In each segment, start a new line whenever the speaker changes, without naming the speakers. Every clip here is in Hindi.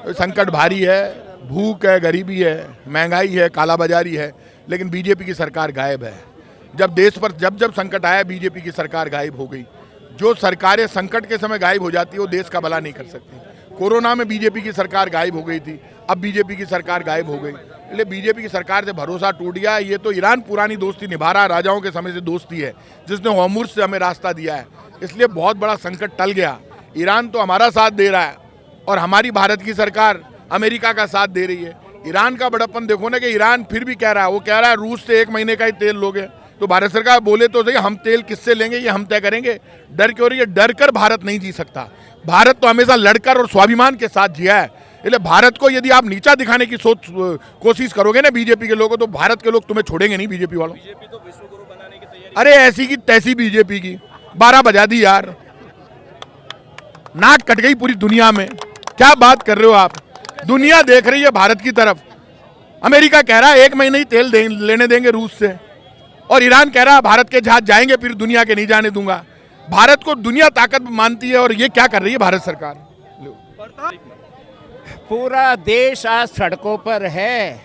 संकट भारी है, भूख है, गरीबी है, महंगाई है, कालाबाजारी है, लेकिन बीजेपी की सरकार गायब है। जब देश पर जब जब संकट आया बीजेपी की सरकार गायब हो गई। जो सरकारें संकट के समय गायब हो जाती है वो देश का भला नहीं कर सकती। कोरोना में बीजेपी की सरकार गायब हो गई थी, अब बीजेपी की सरकार गायब हो गई, इसलिए बीजेपी की सरकार से भरोसा टूट गया। ये तो ईरान पुरानी दोस्ती निभा रहा, राजाओं के समय से दोस्ती है, जिसने होर्मुज़ से हमें रास्ता दिया है, इसलिए बहुत बड़ा संकट टल गया। ईरान तो हमारा साथ दे रहा है और हमारी भारत की सरकार अमेरिका का साथ दे रही है। ईरान का बड़प्पन देखो ना कि ईरान फिर भी कह रहा है, वो कह रहा है रूस से 1 महीने का ही तेल लोगे, तो भारत सरकार बोले तो सही हम तेल किससे लेंगे ये हम तय करेंगे। डर क्यों रही है? डर कर भारत नहीं जी सकता। भारत तो हमेशा लड़कर और स्वाभिमान के साथ जिया है, इसलिए भारत को यदि आप नीचा दिखाने की कोशिश करोगे ना बीजेपी के लोगों, तो भारत के लोग तुम्हें छोड़ेंगे नहीं। बीजेपी वालों,
बीजेपी तो विश्व गुरु बनाने की तैयारी।
अरे ऐसी की तैसी बीजेपी की 12 बजा दी यार, नाक कट गई पूरी दुनिया में। क्या बात कर रहे हो आप? दुनिया देख रही है भारत की तरफ। अमेरिका कह रहा है 1 महीने ही तेल लेने देंगे रूस से, और ईरान कह रहा है भारत के जहाज जाएंगे फिर दुनिया के नहीं जाने दूंगा। भारत को दुनिया ताकत मानती है और ये क्या कर रही है भारत सरकार?
पूरा देश आज सड़कों पर है।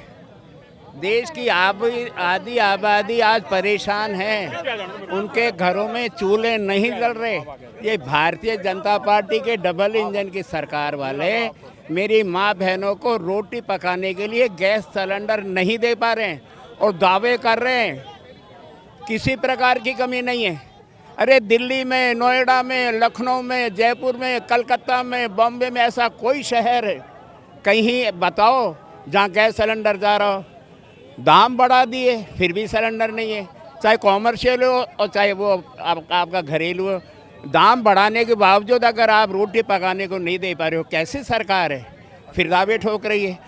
देश की आधी आबादी आज परेशान है, उनके घरों में चूल्हे नहीं जल रहे। ये भारतीय जनता पार्टी के डबल इंजन की सरकार वाले मेरी माँ बहनों को रोटी पकाने के लिए गैस सिलेंडर नहीं दे पा रहे हैं और दावे कर रहे हैं किसी प्रकार की कमी नहीं है। अरे दिल्ली में, नोएडा में, लखनऊ में, जयपुर में, कलकत्ता में, बॉम्बे में ऐसा कोई शहर है कहीं बताओ जहाँ गैस सिलेंडर जा रहा हो? दाम बढ़ा दिए फिर भी सिलेंडर नहीं है, चाहे कॉमर्शियल हो और चाहे वो आपका घरेलू हो। दाम बढ़ाने के बावजूद अगर आप रोटी पकाने को नहीं दे पा रहे हो, कैसी सरकार है? फिर दावे ठोक रही है।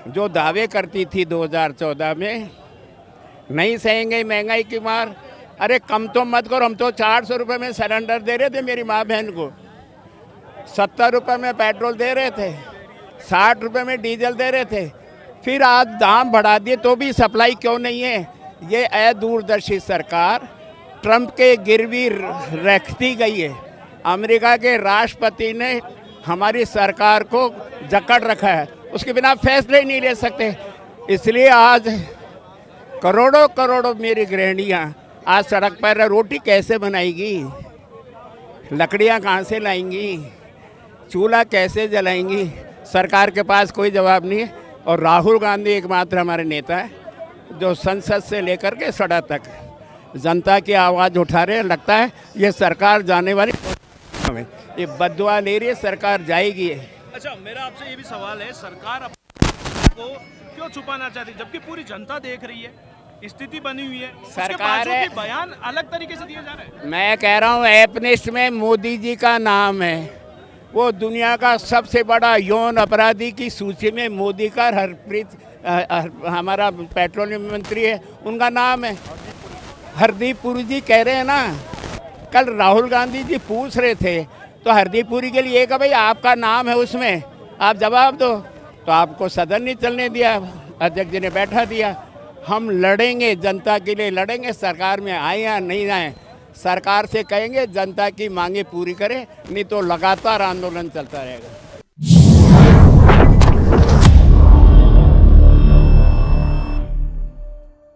जो दावे करती थी 2014 में, नहीं सहेंगे महंगाई की मार। अरे कम तो मत करो, हम तो 400 रुपये में सिलेंडर दे रहे थे मेरी माँ बहन को, 70 रुपये में पेट्रोल दे रहे थे, 60 रुपये में डीजल दे रहे थे, फिर आज दाम बढ़ा दिए तो भी सप्लाई क्यों नहीं है? ये अदूरदर्शी सरकार ट्रंप के गिरवी रखती गई है। अमेरिका के राष्ट्रपति ने हमारी सरकार को जकड़ रखा है, उसके बिना फैसले ही नहीं ले सकते। इसलिए आज करोड़ों करोड़ों मेरी गृहिणियाँ आज सड़क पर रोटी कैसे बनाएगी, लकड़ियाँ कहाँ से लाएंगी, चूल्हा कैसे जलाएंगी? सरकार के पास कोई जवाब नहीं है। और राहुल गांधी एकमात्र हमारे नेता है जो संसद से लेकर के सड़क तक जनता की आवाज़ उठा रहे हैं। लगता है ये सरकार जाने वाली, ये बददुआ ले रही है, सरकार जाएगी।
अच्छा, मेरा आपसे ये भी सवाल है, सरकार को क्यों छुपाना चाहती है जबकि पूरी जनता देख रही है, स्थिति बनी हुई है,
सरकार है,
बयान अलग तरीके से दिए जा रहे हैं।
मैं कह रहा हूँ एपनिस्ट में मोदी जी का नाम है, वो दुनिया का सबसे बड़ा यौन अपराधी की सूची में मोदी का हमारा पेट्रोलियम मंत्री है, उनका नाम है। हरदीप पुरी जी कह रहे हैं ना, कल राहुल गांधी जी पूछ रहे थे तो हरदीप पुरी के लिए भाई आपका नाम है उसमें, आप जवाब दो। तो आपको सदन नहीं चलने दिया, अध्यक्ष जी ने बैठा दिया। हम लड़ेंगे, जनता के लिए लड़ेंगे, सरकार में आए या नहीं आए। सरकार से कहेंगे जनता की मांगे पूरी करें, नहीं तो लगातार आंदोलन चलता रहेगा।